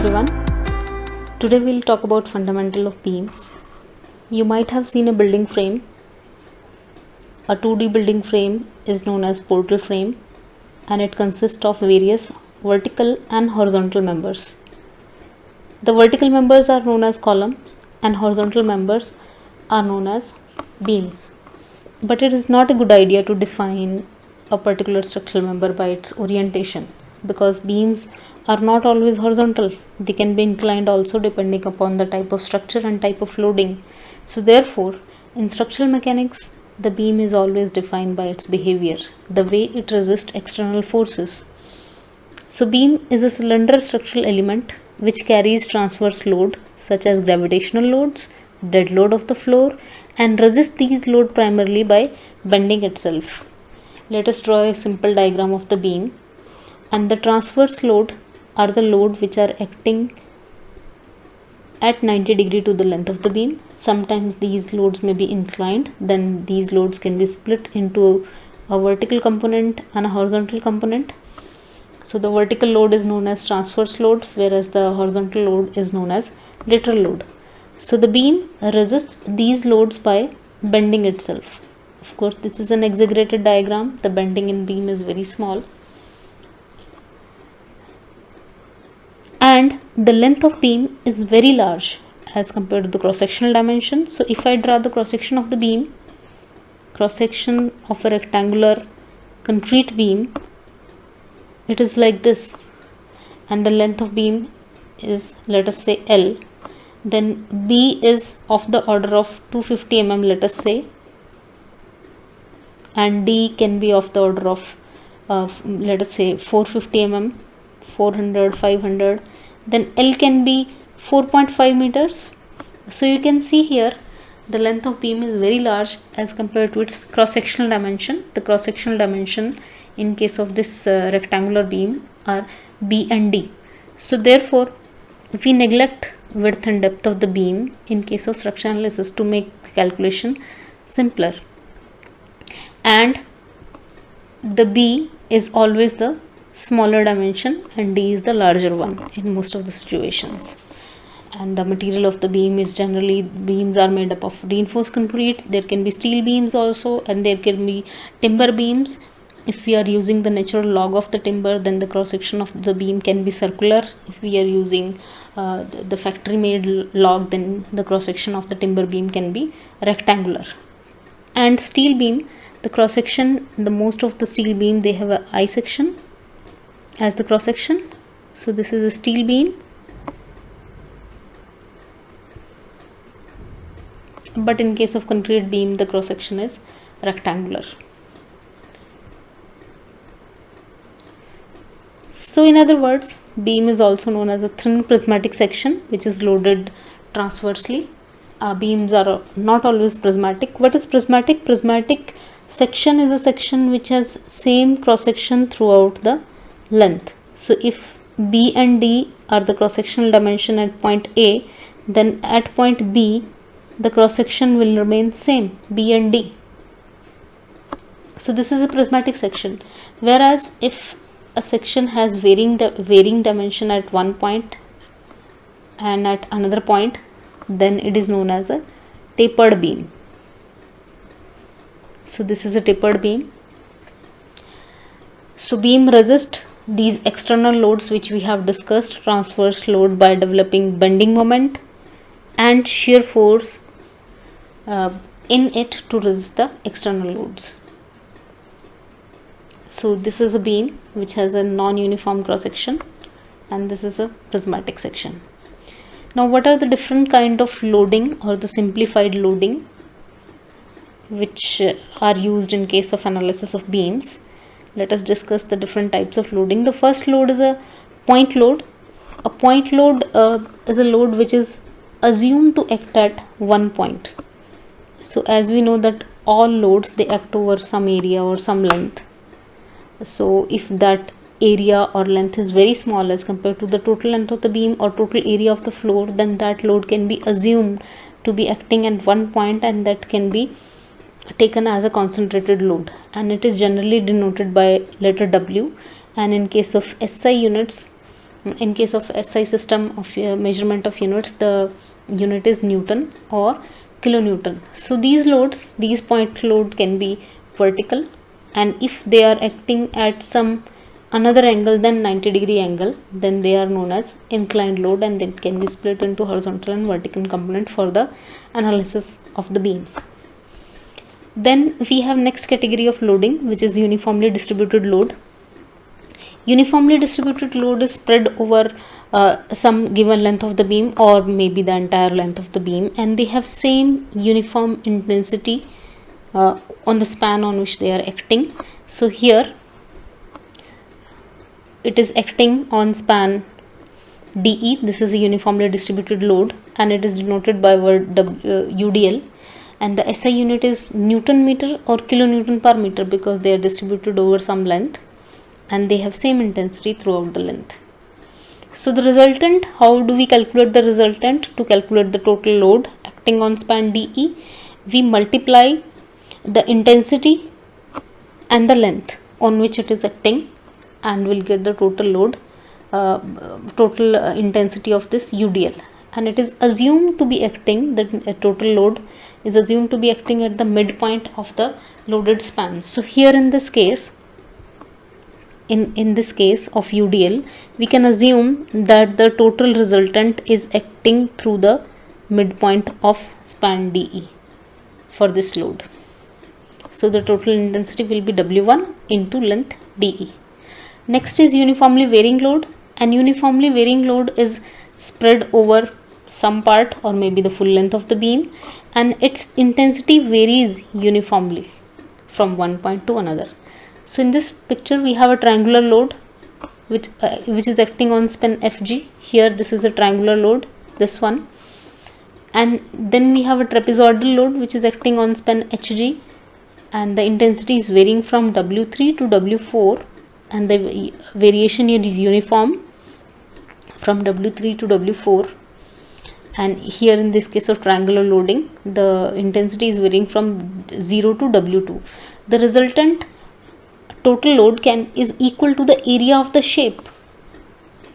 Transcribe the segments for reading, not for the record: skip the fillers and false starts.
everyone. Today we'll talk about fundamental of beams. You might have seen a building frame. A 2D building frame is known as portal frame and it consists of various vertical and horizontal members. The vertical members are known as columns and horizontal members are known as beams. But it is not a good idea to define a particular structural member by its orientation, because beams are not always horizontal. They can be inclined also depending upon the type of structure and type of loading. So therefore, in structural mechanics, the beam is always defined by its behavior, the way it resists external forces. So beam is a cylinder structural element which carries transverse load such as gravitational loads, dead load of the floor, and resists these load primarily by bending itself. Let us draw a simple diagram of the beam. And the transverse load are the load which are acting at 90 degree to the length of the beam. Sometimes these loads may be inclined, then these loads can be split into a vertical component and a horizontal component. So the vertical load is known as transverse load, whereas the horizontal load is known as lateral load. So the beam resists these loads by bending itself. Of course, this is an exaggerated diagram. The bending in beam is very small. And the length of beam is very large as compared to the cross-sectional dimension. So if I draw the cross-section of the beam, cross-section of a rectangular concrete beam, it is like this, and the length of beam is, let us say, L. Then B is of the order of 250 mm, let us say, and D can be of the order of let us say 450 mm, 400, 500. Then L can be 4.5 meters. So you can see here the length of beam is very large as compared to its cross-sectional dimension. The cross-sectional dimension in case of this rectangular beam are B and D. So therefore we neglect width and depth of the beam in case of structural analysis to make the calculation simpler. And the B is always the smaller dimension and D is the larger one in most of the situations. And the material of the beam is generally, beams are made up of reinforced concrete. There can be steel beams also, and there can be timber beams. If we are using the natural log of the timber, then the cross section of the beam can be circular. If we are using the factory made log, then the cross section of the timber beam can be rectangular. And steel beam, the cross section, the most of the steel beam, they have a I section as the cross section. So this is a steel beam, but in case of concrete beam, the cross section is rectangular. So in other words, beam is also known as a thin prismatic section which is loaded transversely. Beams are not always prismatic. What is prismatic? Prismatic section is a section which has same cross section throughout the length. So if B and D are the cross sectional dimension at point A, then at point B the cross section will remain same, B and D. So this is a prismatic section. Whereas if a section has varying dimension at one point and at another point, then it is known as a tapered beam. So this is a tapered beam. So beam resists these external loads which we have discussed, transverse load by developing bending moment and shear force in it to resist the external loads. So this is a beam which has a non-uniform cross section, and this is a prismatic section. Now what are the different kind of loading or the simplified loading which are used in case of analysis of beams? Let us discuss the different types of loading. The first load is a point load. A point load is a load which is assumed to act at one point. So as we know that all loads, they act over some area or some length. So if that area or length is very small as compared to the total length of the beam or total area of the floor, then that load can be assumed to be acting at one point, and that can be taken as a concentrated load, and it is generally denoted by letter W. And in case of SI units, In case of SI system of measurement of units, the unit is Newton or kilonewton. So these loads, these point loads can be vertical, and if they are acting at some another angle than 90-degree angle, then they are known as inclined load, and it can be split into horizontal and vertical component for the analysis of the beams. Then we have next category of loading, which is uniformly distributed load. Uniformly distributed load is spread over some given length of the beam, or maybe the entire length of the beam, and they have same uniform intensity on the span on which they are acting. So here it is acting on span DE. This is a uniformly distributed load, and it is denoted by word UDL, and the SI unit is Newton meter or kilonewton per meter, because they are distributed over some length and they have same intensity throughout the length. So the resultant, how do we calculate the resultant? To calculate the total load acting on span DE, we multiply the intensity and the length on which it is acting, and we'll get the total load, intensity of this UDL. And it is assumed to be acting, the total load is assumed to be acting at the midpoint of the loaded span. So here in this case, in this case of UDL, we can assume that the total resultant is acting through the midpoint of span DE for this load. So the total intensity will be W1 into length DE. Next is uniformly varying load, and uniformly varying load is spread over some part or maybe the full length of the beam, and its intensity varies uniformly from one point to another. So in this picture we have a triangular load which is acting on span FG. Here this is a triangular load, this one, and then we have a trapezoidal load which is acting on span HG, and the intensity is varying from W3 to W4, and the variation here is uniform from W3 to W4. And here in this case of triangular loading, the intensity is varying from 0 to W2. The resultant total load is equal to the area of the shape.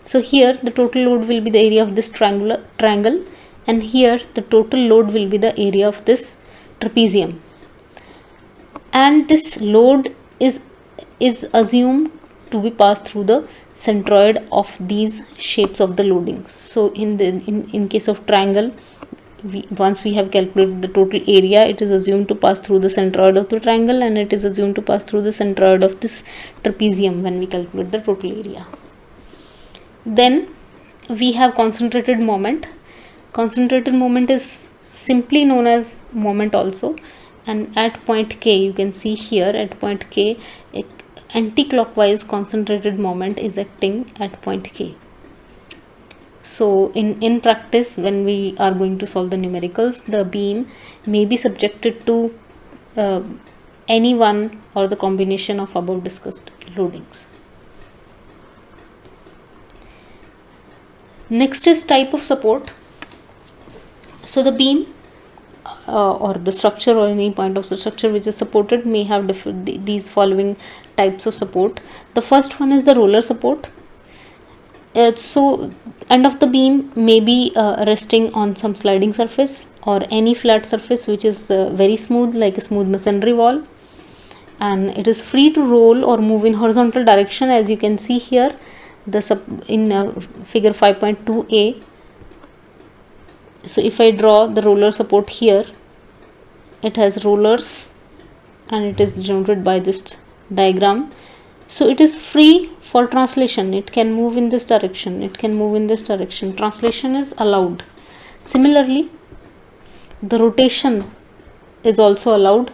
So here the total load will be the area of this triangle, and here the total load will be the area of this trapezium. And this load is assumed to be passed through the centroid of these shapes of the loading. So in case of triangle, once we have calculated the total area, it is assumed to pass through the centroid of the triangle, and it is assumed to pass through the centroid of this trapezium when we calculate the total area. Then we have concentrated moment. Concentrated moment is simply known as moment also, and at point K, you can see here at point K, anti-clockwise concentrated moment is acting at point K. So in practice, when we are going to solve the numericals, the beam may be subjected to any one or the combination of above discussed loadings. Next is type of support. So the beam or the structure or any point of the structure which is supported may have these following types of support. The first one is the roller support. So end of the beam may be resting on some sliding surface or any flat surface which is very smooth, like a smooth masonry wall, and it is free to roll or move in horizontal direction, as you can see here in figure 5.2a. So if I draw the roller support here, it has rollers and it is denoted by this diagram. So it is free for translation. It can move in this direction, it can move in this direction. Translation is allowed. Similarly, the rotation is also allowed.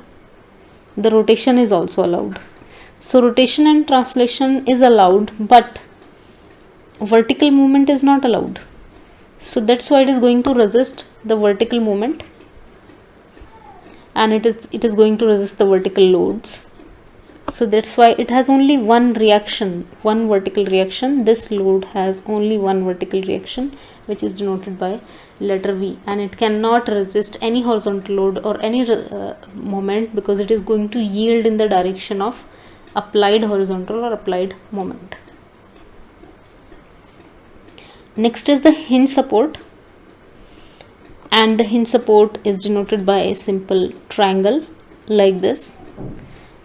The rotation is also allowed. So rotation and translation is allowed, but vertical movement is not allowed. So that's why it is going to resist the vertical movement, and it is going to resist the vertical loads. So that's why it has only one reaction, one vertical reaction. This load has only one vertical reaction, which is denoted by letter V, and it cannot resist any horizontal load or any moment, because it is going to yield in the direction of applied horizontal or applied moment. Next is the hinge support, and the hinge support is denoted by a simple triangle like this.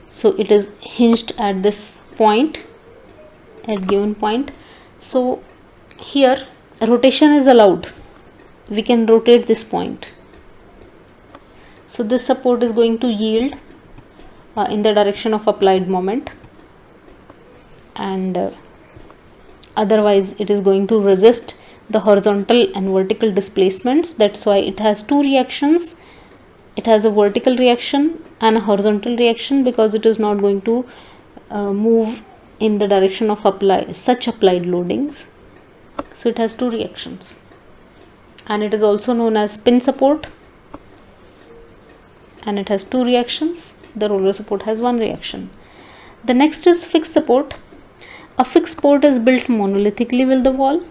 So it is hinged at this point, at given point. So here rotation is allowed, we can rotate this point. So this support is going to yield in the direction of applied moment, and otherwise it is going to resist the horizontal and vertical displacements. That's why it has two reactions. It has a vertical reaction and a horizontal reaction, because it is not going to move in the direction of such applied loadings. So it has two reactions, and it is also known as pin support, and it has two reactions. The roller support has one reaction. The next is fixed support. A fixed support is built monolithically with the wall,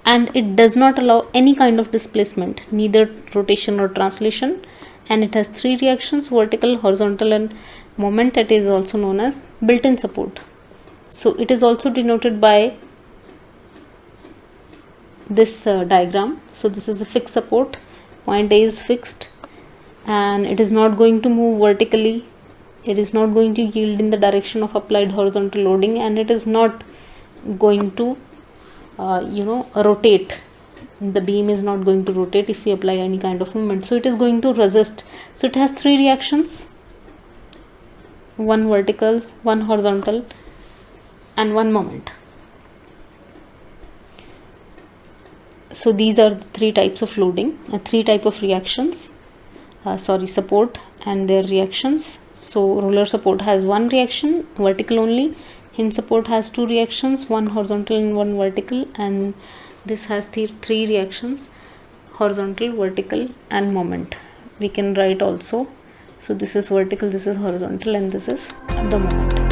and it does not allow any kind of displacement, neither rotation or translation, and it has three reactions: vertical, horizontal, and moment. It is also known as built-in support. So it is also denoted by this diagram. So this is a fixed support. Point A is fixed, and it is not going to move vertically, it is not going to yield in the direction of applied horizontal loading, and it is not going to rotate. The beam is not going to rotate if we apply any kind of movement, so it is going to resist. So it has three reactions: one vertical, one horizontal, and one moment. So these are the three types of loading, three type of reactions, support and their reactions. So roller support has one reaction, vertical only. Hinge support has two reactions, one horizontal and one vertical, and this has three reactions: horizontal, vertical, and moment. We can write also. So this is vertical, this is horizontal, and this is the moment.